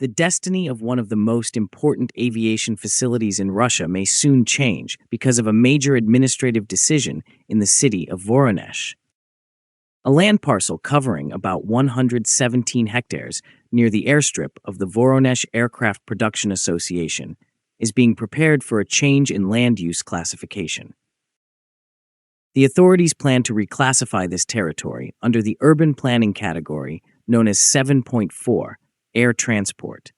The destiny of one of the most important aviation facilities in Russia may soon change because of a major administrative decision in the city of Voronesh. A land parcel covering about 117 hectares near the airstrip of the Voronezh Aircraft Production Association is being prepared for a change in land use classification. The authorities plan to reclassify this territory under the urban planning category known as 7.4, air transport.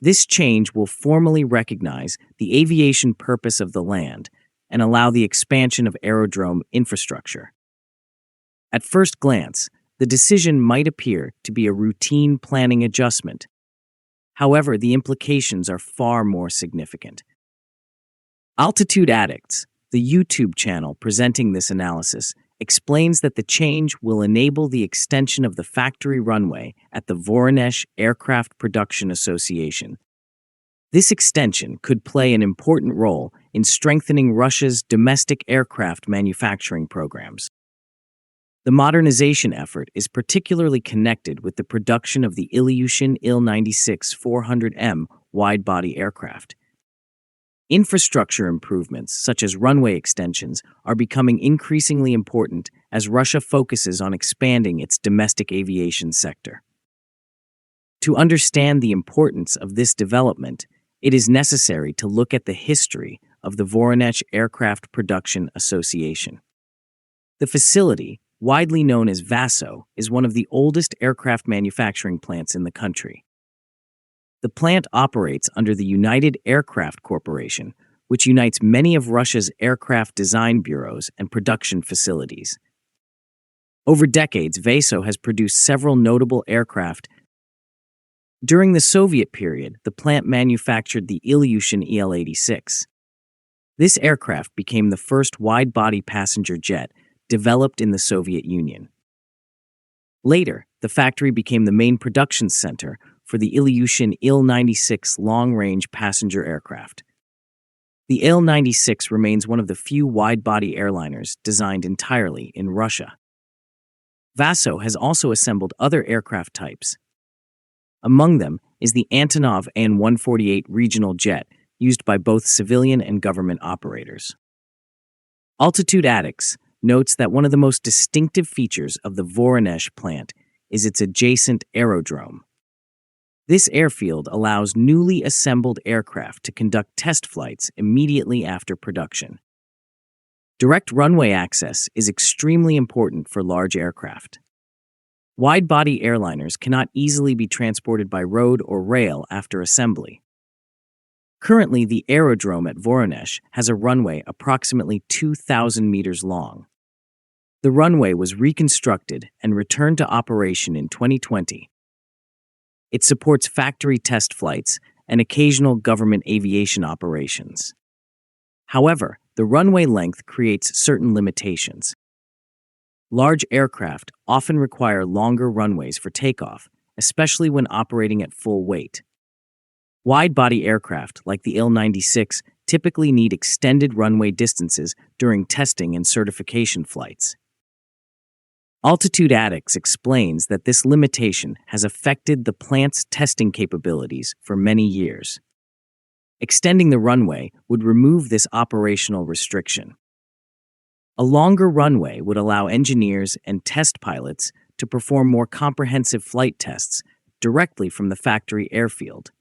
This change will formally recognize the aviation purpose of the land and allow the expansion of aerodrome infrastructure. At first glance, the decision might appear to be a routine planning adjustment. However, the implications are far more significant. Altitude Addicts, the YouTube channel presenting this analysis, explains that the change will enable the extension of the factory runway at the Voronezh Aircraft Production Association. This extension could play an important role in strengthening Russia's domestic aircraft manufacturing programs. The modernization effort is particularly connected with the production of the Ilyushin Il-96-400M wide-body aircraft. Infrastructure improvements, such as runway extensions, are becoming increasingly important as Russia focuses on expanding its domestic aviation sector. To understand the importance of this development, it is necessary to look at the history of the Voronezh Aircraft Production Association. The facility, widely known as VASO, is one of the oldest aircraft manufacturing plants in the country. The plant operates under the United Aircraft Corporation, which unites many of Russia's aircraft design bureaus and production facilities. Over decades, VASO has produced several notable aircraft. During the Soviet period, the plant manufactured the Ilyushin Il-96. This aircraft became the first wide-body passenger jet developed in the Soviet Union. Later, the factory became the main production center for the Ilyushin Il-96 long-range passenger aircraft. The Il-96 remains one of the few wide-body airliners designed entirely in Russia. VASO has also assembled other aircraft types. Among them is the Antonov An-148 regional jet, used by both civilian and government operators. Altitude Addicts notes that one of the most distinctive features of the Voronesh plant is its adjacent aerodrome. This airfield allows newly assembled aircraft to conduct test flights immediately after production. Direct runway access is extremely important for large aircraft. Wide-body airliners cannot easily be transported by road or rail after assembly. Currently, the aerodrome at Voronesh has a runway approximately 2,000 meters long. The runway was reconstructed and returned to operation in 2020. It supports factory test flights and occasional government aviation operations. However, the runway length creates certain limitations. Large aircraft often require longer runways for takeoff, especially when operating at full weight. Wide-body aircraft, like the Il-96, typically need extended runway distances during testing and certification flights. Altitude Addicts explains that this limitation has affected the plant's testing capabilities for many years. Extending the runway would remove this operational restriction. A longer runway would allow engineers and test pilots to perform more comprehensive flight tests directly from the factory airfield.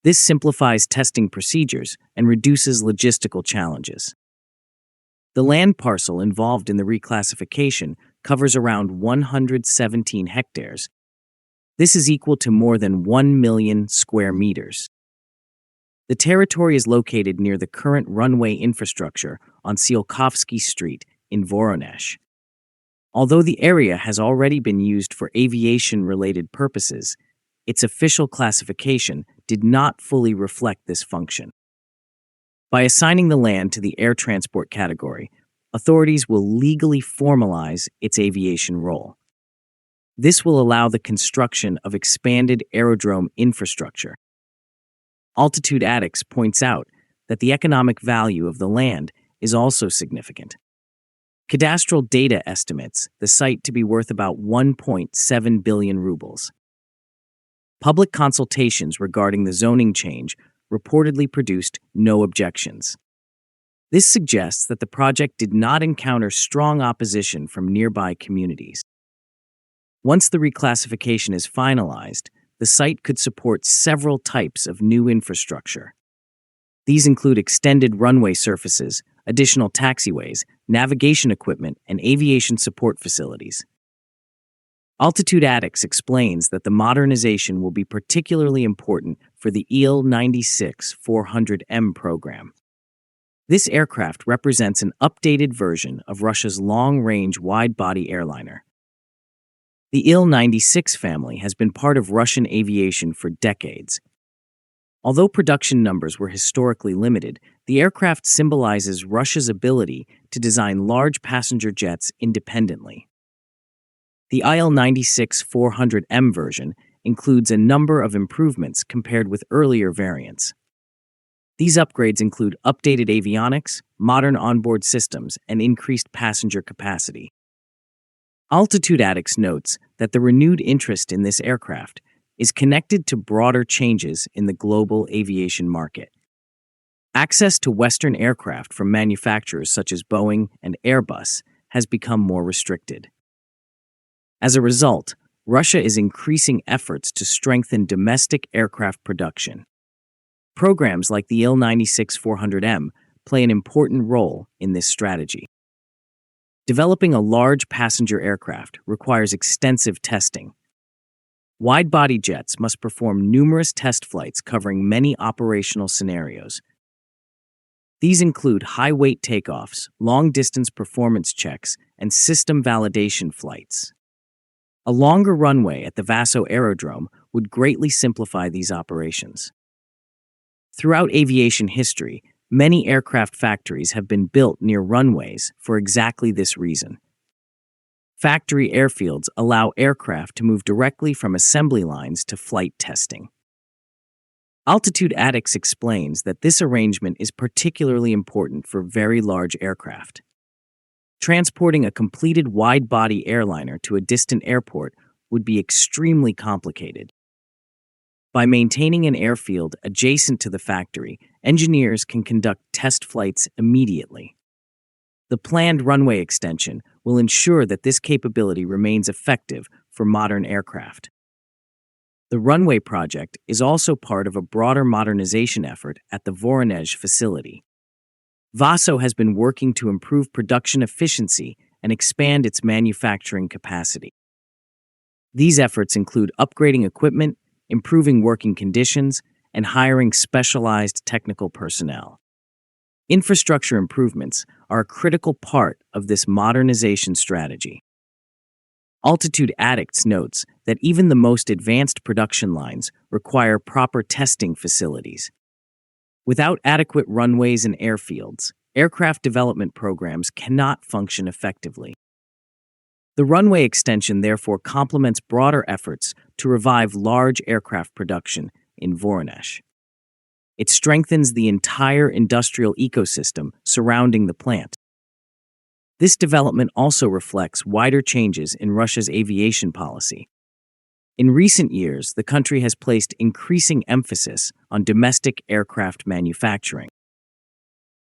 This simplifies testing procedures and reduces logistical challenges. The land parcel involved in the reclassification covers around 117 hectares. This is equal to more than 1 million square meters. The territory is located near the current runway infrastructure on Tsiolkovsky Street in Voronesh. Although the area has already been used for aviation-related purposes, its official classification did not fully reflect this function. By assigning the land to the air transport category, authorities will legally formalize its aviation role. This will allow the construction of expanded aerodrome infrastructure. Altitude Addicts points out that the economic value of the land is also significant. Cadastral data estimates the site to be worth about 1.7 billion rubles. Public consultations regarding the zoning change reportedly produced no objections. This suggests that the project did not encounter strong opposition from nearby communities. Once the reclassification is finalized, the site could support several types of new infrastructure. These include extended runway surfaces, additional taxiways, navigation equipment, and aviation support facilities. Altitude Addicts explains that the modernization will be particularly important for the Il-96-400M program. This aircraft represents an updated version of Russia's long-range wide-body airliner. The Il-96 family has been part of Russian aviation for decades. Although production numbers were historically limited, the aircraft symbolizes Russia's ability to design large passenger jets independently. The Il-96-400M version includes a number of improvements compared with earlier variants. These upgrades include updated avionics, modern onboard systems, and increased passenger capacity. Altitude Addicts notes that the renewed interest in this aircraft is connected to broader changes in the global aviation market. Access to Western aircraft from manufacturers such as Boeing and Airbus has become more restricted. As a result, Russia is increasing efforts to strengthen domestic aircraft production. Programs like the Il-96-400M play an important role in this strategy. Developing a large passenger aircraft requires extensive testing. Wide-body jets must perform numerous test flights covering many operational scenarios. These include high-weight takeoffs, long-distance performance checks, and system validation flights. A longer runway at the VASO aerodrome would greatly simplify these operations. Throughout aviation history, many aircraft factories have been built near runways for exactly this reason. Factory airfields allow aircraft to move directly from assembly lines to flight testing. Altitude Addicts explains that this arrangement is particularly important for very large aircraft. Transporting a completed wide-body airliner to a distant airport would be extremely complicated. By maintaining an airfield adjacent to the factory, engineers can conduct test flights immediately. The planned runway extension will ensure that this capability remains effective for modern aircraft. The runway project is also part of a broader modernization effort at the Voronesh facility. VASO has been working to improve production efficiency and expand its manufacturing capacity. These efforts include upgrading equipment, improving working conditions, and hiring specialized technical personnel. Infrastructure improvements are a critical part of this modernization strategy. Altitude Addicts notes that even the most advanced production lines require proper testing facilities. Without adequate runways and airfields, aircraft development programs cannot function effectively. The runway extension therefore complements broader efforts to revive large aircraft production in Voronesh. It strengthens the entire industrial ecosystem surrounding the plant. This development also reflects wider changes in Russia's aviation policy. In recent years, the country has placed increasing emphasis on domestic aircraft manufacturing.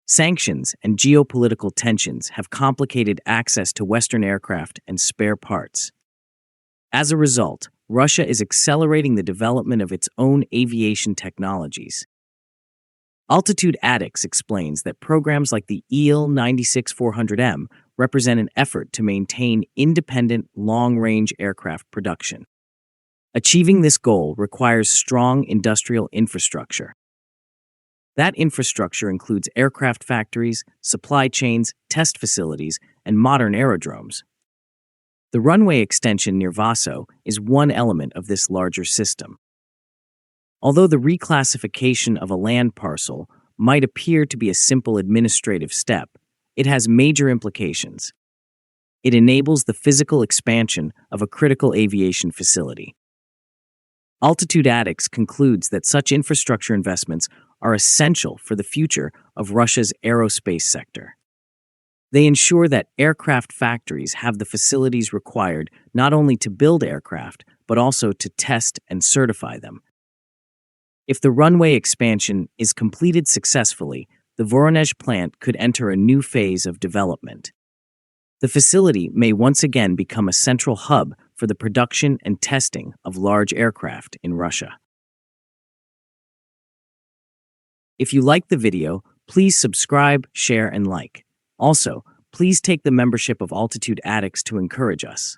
Sanctions and geopolitical tensions have complicated access to Western aircraft and spare parts. As a result, Russia is accelerating the development of its own aviation technologies. Altitude Addicts explains that programs like the Il-96-400M represent an effort to maintain independent, long-range aircraft production. Achieving this goal requires strong industrial infrastructure. That infrastructure includes aircraft factories, supply chains, test facilities, and modern aerodromes. The runway extension near VASO is one element of this larger system. Although the reclassification of a land parcel might appear to be a simple administrative step, it has major implications. It enables the physical expansion of a critical aviation facility. Altitude Addicts concludes that such infrastructure investments are essential for the future of Russia's aerospace sector. They ensure that aircraft factories have the facilities required not only to build aircraft, but also to test and certify them. If the runway expansion is completed successfully, the Voronezh plant could enter a new phase of development. The facility may once again become a central hub for the production and testing of large aircraft in Russia. If you liked the video, please subscribe, share, and like. Also, please take the membership of Altitude Addicts to encourage us.